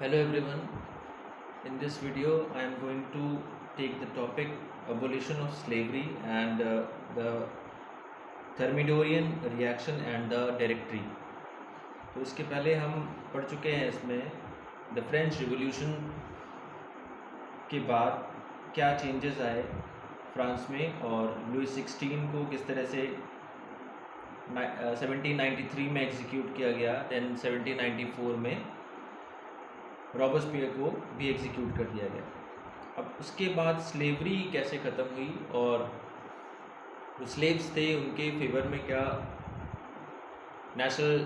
Hello everyone. In this video, I am going to take the topic abolition of slavery and the Thermidorian reaction and the Directory. तो इसके पहले हम पढ़ चुके हैं इसमें द फ्रेंच रिवॉल्यूशन के बाद क्या चेंजेस आए फ्रांस में और लुइस 16 को किस तरह से 1793 में एग्जीक्यूट किया गया, देन 1794 में रॉबर्सपियर को भी एग्जीक्यूट कर दिया गया। अब उसके बाद स्लेवरी कैसे ख़त्म हुई और जो स्लेव्स थे उनके फेवर में क्या नेशनल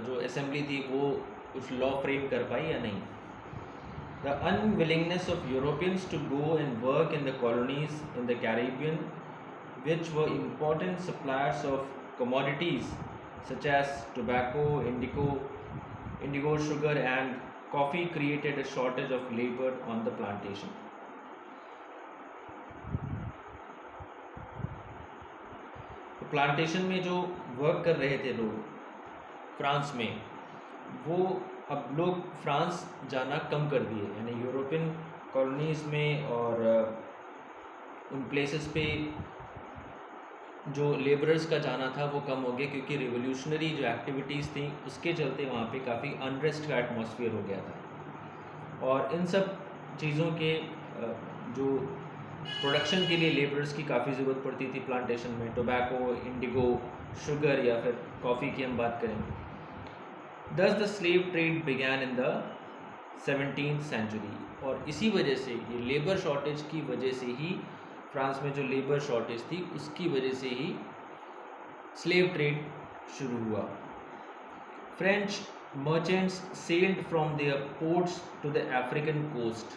जो असेंबली थी वो कुछ लॉ फ्रेम कर पाई या नहीं। The unwillingness of Europeans to go and work in the colonies in the Caribbean which were important suppliers of commodities such as tobacco, indigo sugar and coffee created a shortage of labor on the plantation. तो plantation में जो work कर रहे थे लोग France में, वो अब लोग फ्रांस जाना कम कर दिए, यानी यूरोपियन कॉलोनीज़ में और उन प्लेसेस पे जो लेबरर्स का जाना था वो कम हो गया, क्योंकि रिवोल्यूशनरी जो एक्टिविटीज़ थी उसके चलते वहाँ पे काफ़ी अनरेस्ट का एटमॉस्फेयर हो गया था। और इन सब चीज़ों के जो प्रोडक्शन के लिए लेबरर्स की काफ़ी ज़रूरत पड़ती थी प्लांटेशन में, टोबैको, इंडिगो, शुगर या फिर कॉफ़ी की हम बात करें। Thus the slave trade began in the 17th century, और इसी वजह से ये लेबर शॉर्टेज की वजह से ही फ्रांस में जो लेबर शॉर्टेज थी उसकी वजह से ही स्लेव ट्रेड शुरू हुआ। French merchants sailed from their ports to the African coast.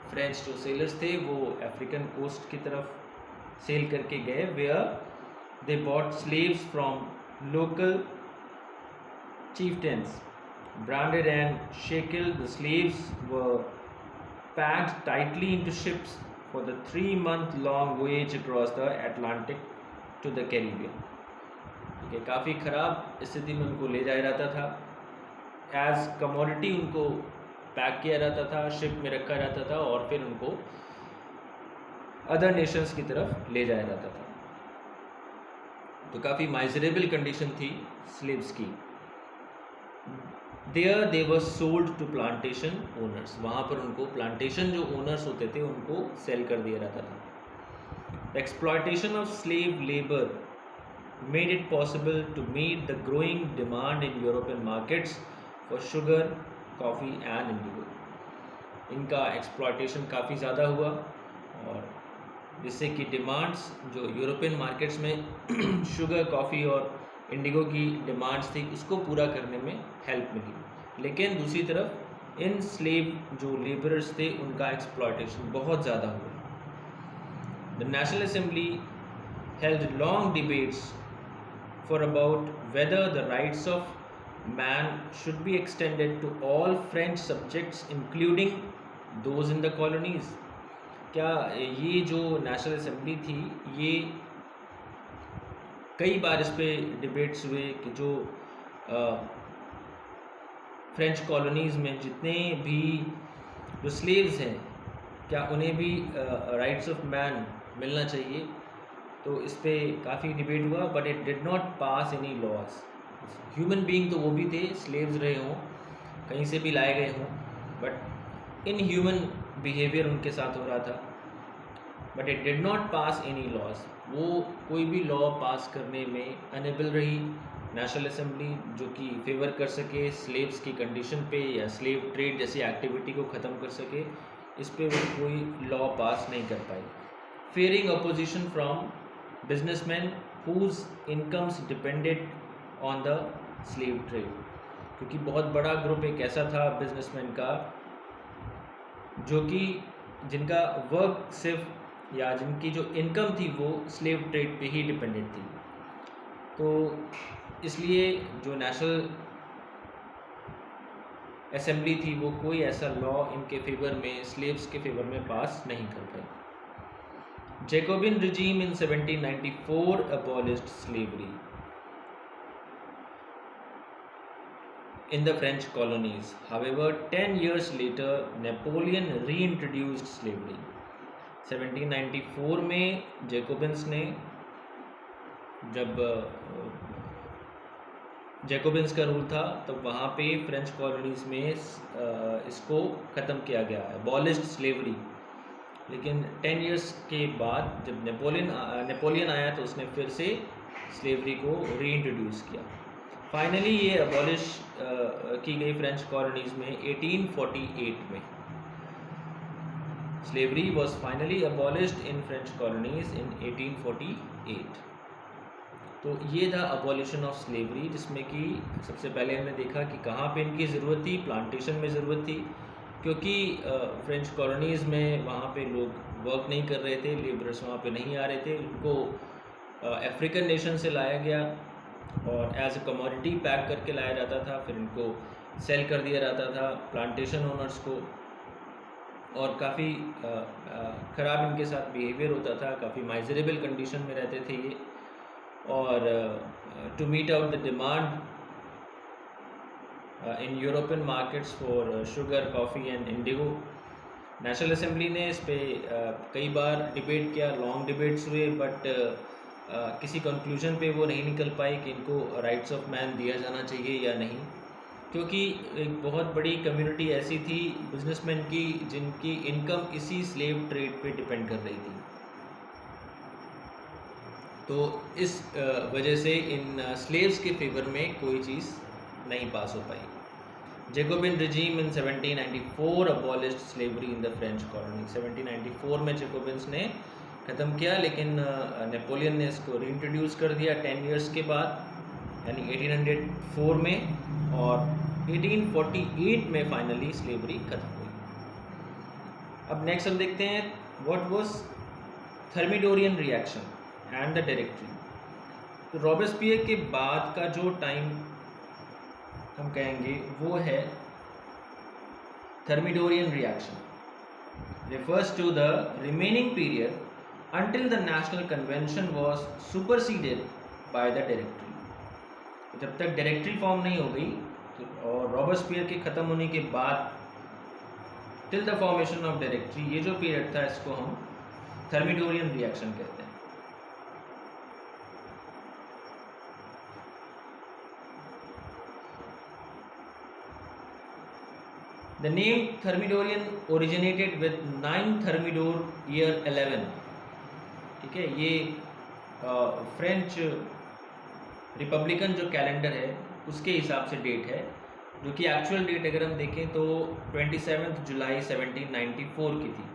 French जो सेलर्स थे वो अफ्रीकन कोस्ट की तरफ सेल करके गए, where they bought slaves from local chieftains. Branded and shackled, the slaves were packed tightly into ships for the 3-month-long voyage across the Atlantic to the Caribbean. ठीक है, काफ़ी ख़राब स्थिति में उनको ले जाया जाता था, एज कमोडिटी उनको पैक किया जाता था, शिप में रखा जाता था और फिर उनको अदर नेशंस की तरफ ले जाया जाता था। तो काफ़ी माइजरेबल कंडीशन थी स्लेव्स की। There they were sold to plantation owners, वहाँ पर उनको प्लांटेशन जो ओनर्स होते थे उनको सेल कर दिया जाता था। The exploitation of slave labour made it possible to meet the growing demand in European markets for sugar, coffee and indigo. इनका एक्सप्लॉयटेशन काफ़ी ज़्यादा हुआ और जिससे कि डिमांड्स जो यूरोपियन मार्केट्स में शुगर, कॉफ़ी और इंडिगो की डिमांड्स थी उसको पूरा करने में हेल्प मिली। लेकिन दूसरी तरफ इन स्लेव जो लेबरर्स थे उनका एक्सप्लॉयटेशन बहुत ज़्यादा हुआ। The national assembly held long debates for about whether the rights of man should be extended to all French subjects including those in the colonies. क्या ये जो नेशनल असेंबली थी ये कई बार इस पर डिबेट्स हुए कि जो फ्रेंच कॉलोनीज़ में जितने भी जो स्लेव्स हैं क्या उन्हें भी राइट्स ऑफ मैन मिलना चाहिए। तो इस पर काफ़ी डिबेट हुआ, but it did not pass any laws. Human being तो वो भी थे, स्लेव्स रहे हों, कहीं से भी लाए गए हों, बट इन ह्यूमन बिहेवियर उनके साथ हो रहा था, but it did not pass any laws. वो कोई भी लॉ पास करने में अनेबल रही नेशनल असेंबली जो कि फेवर कर सके स्लेव्स की कंडीशन पे या स्लेव ट्रेड जैसी एक्टिविटी को ख़त्म कर सके, इस पे वो कोई लॉ पास नहीं कर पाई। Fearing opposition from businessman whose incomes depended on the slave trade, क्योंकि बहुत बड़ा ग्रुप एक ऐसा था बिजनेसमैन का जो कि जिनका वर्क सिर्फ या जिनकी जो इनकम थी वो स्लेव ट्रेड पे ही डिपेंडेंट थी। तो इसलिए जो नेशनल असेंबली थी वो कोई ऐसा लॉ इनके फेवर में, स्लेव्स के फेवर में पास नहीं कर पाई। Jacobin regime in 1794 abolished slavery. in the French colonies. However, 10 years later, Napoleon reintroduced slavery. 1794 में जैकोबिन्स ने जब जैकोबिन्स का रूल था तब वहाँ पे फ्रेंच कॉलोनीज़ में इसको ख़त्म किया गया, अबॉलिश्ड स्लेवरी। लेकिन 10 इयर्स के बाद जब नेपोलियन आया तो उसने फिर से स्लेवरी को रीइंट्रोड्यूस किया। फाइनली ये अबॉलिश की गई फ्रेंच कॉलोनीज़ में 1848 में। Slavery was finally abolished in French colonies in 1848। तो ये था अबॉलिशन ऑफ स्लेवरी, जिसमें कि सबसे पहले हमने देखा कि कहाँ पे इनकी ज़रूरत थी, प्लांटेशन में ज़रूरत थी, क्योंकि फ्रेंच कॉलोनीज़ में वहाँ पे लोग वर्क नहीं कर रहे थे, लेबरर्स वहाँ पे नहीं आ रहे थे, उनको अफ्रीकन नेशन से लाया गया और एज अ कमोडिटी पैक करके लाया जाता था, फिर इनको सेल कर दिया जाता था प्लांटेशन ओनर्स को, और काफ़ी ख़राब इनके साथ बिहेवियर होता था, काफ़ी माइजरेबल कंडीशन में रहते थे ये। और to meet out the demand in European markets for sugar, coffee and indigo, national assembly ने इस पर कई बार डिबेट किया, लॉन्ग डिबेट्स हुए, बट किसी कंक्लूजन पे वो नहीं निकल पाई कि इनको राइट्स ऑफ मैन दिया जाना चाहिए या नहीं, क्योंकि एक बहुत बड़ी कम्युनिटी ऐसी थी बिजनेसमैन की जिनकी इनकम इसी स्लेव ट्रेड पे डिपेंड कर रही थी। तो इस वजह से इन स्लेव्स के फेवर में कोई चीज़ नहीं पास हो पाई। Jacobin regime in 1794 abolished slavery in the French colony. 1794 में जैकोबिन्स ने ख़त्म किया, लेकिन नेपोलियन ने इसको रीइंट्रोड्यूस कर दिया 10 इयर्स के बाद, यानी 1804 में, और 1848 में फाइनली स्लेवरी ख़त्म हुई। अब नेक्स्ट हम देखते हैं what was Thermidorian reaction and the directory. तो रॉबेस्पियर के बाद का जो टाइम हम कहेंगे वो है Thermidorian reaction, refers to the remaining period until the national convention was superseded by the directory। जब तक डायरेक्टरी फॉर्म नहीं हो गई तो, और रॉबेस्पियर के ख़त्म होने के बाद till the formation of directory, ये जो पीरियड था इसको हम थर्मिडोरियन रिएक्शन कहते हैं। The name Thermidorian originated with 9 Thermidor year 11। ठीक है, ये फ्रेंच रिपब्लिकन जो कैलेंडर है उसके हिसाब से डेट है, जो कि एक्चुअल डेट अगर हम देखें तो 27 जुलाई 1794 की थी।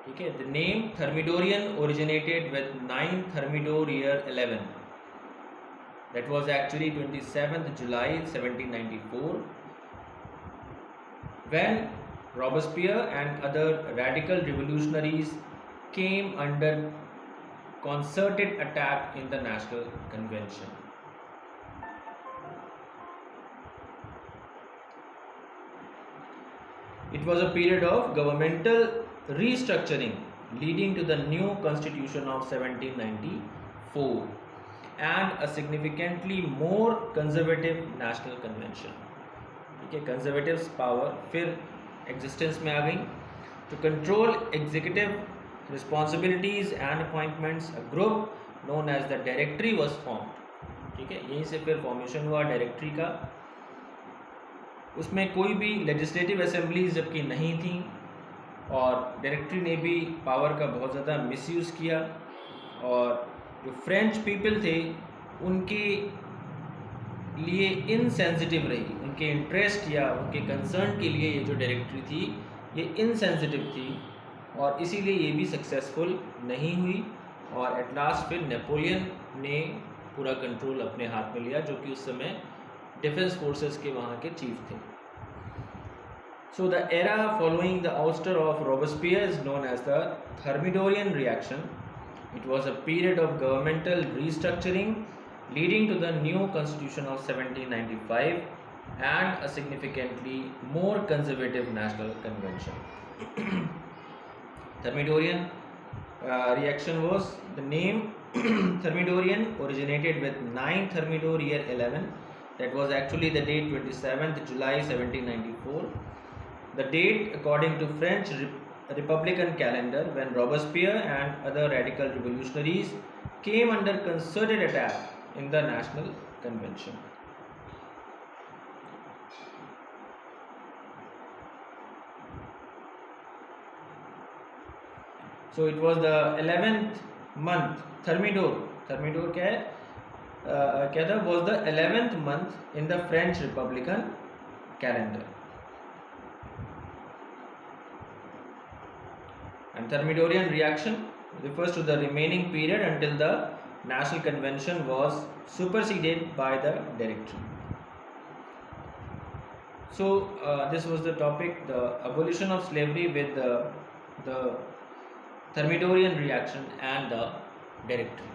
ठीक है, the name Thermidorian originated with 9 Thermidor year 11, that was actually 27 July 1794 when Robespierre and other radical revolutionaries came under concerted attack in the National Convention। It was a period of governmental restructuring leading to the new constitution of 1794 and a significantly more conservative National Convention। ठीक है, conservatives power फिर existence में आ गई। To control executive responsibilities and appointments, a group known as the directory was formed. ठीक है, यहीं से फिर फॉर्मेशन हुआ डायरेक्टरी का। उसमें कोई भी लेजिस्लेटिव असेंबलीज जबकि नहीं थी, और डायरेक्टरी ने भी पावर का बहुत ज़्यादा मिसयूज़ किया, और जो फ्रेंच पीपल थे उनके लिए इनसेंसिटिव रही, उनके इंटरेस्ट या उनके कंसर्न के लिए ये जो डायरेक्टरी थी ये इनसेंसिटिव थी, और इसीलिए ये भी सक्सेसफुल नहीं हुई, और एट लास्ट फिर नेपोलियन ने पूरा कंट्रोल अपने हाथ में लिया, जो कि उस समय डिफेंस फोर्सेस के वहाँ के चीफ थे। So the era following the ouster of Robespierre is known as the Thermidorian reaction. It was a period of governmental restructuring leading to the new constitution of 1795 and a significantly more conservative national convention। Thermidorian reaction was the name Thermidorian originated with 9 Thermidor year 11, That was actually the date 27th July 1794. The date according to French Republican calendar when Robespierre and other radical revolutionaries came under concerted attack in the National Convention. So it was the 11th month. Thermidor क्या है? क्या था? Was the 11th month in the French Republican calendar. And Thermidorian reaction refers to the remaining period until the National Convention was superseded by the Directory. So this was the topic, the abolition of slavery with the Thermidorian reaction and the Directory.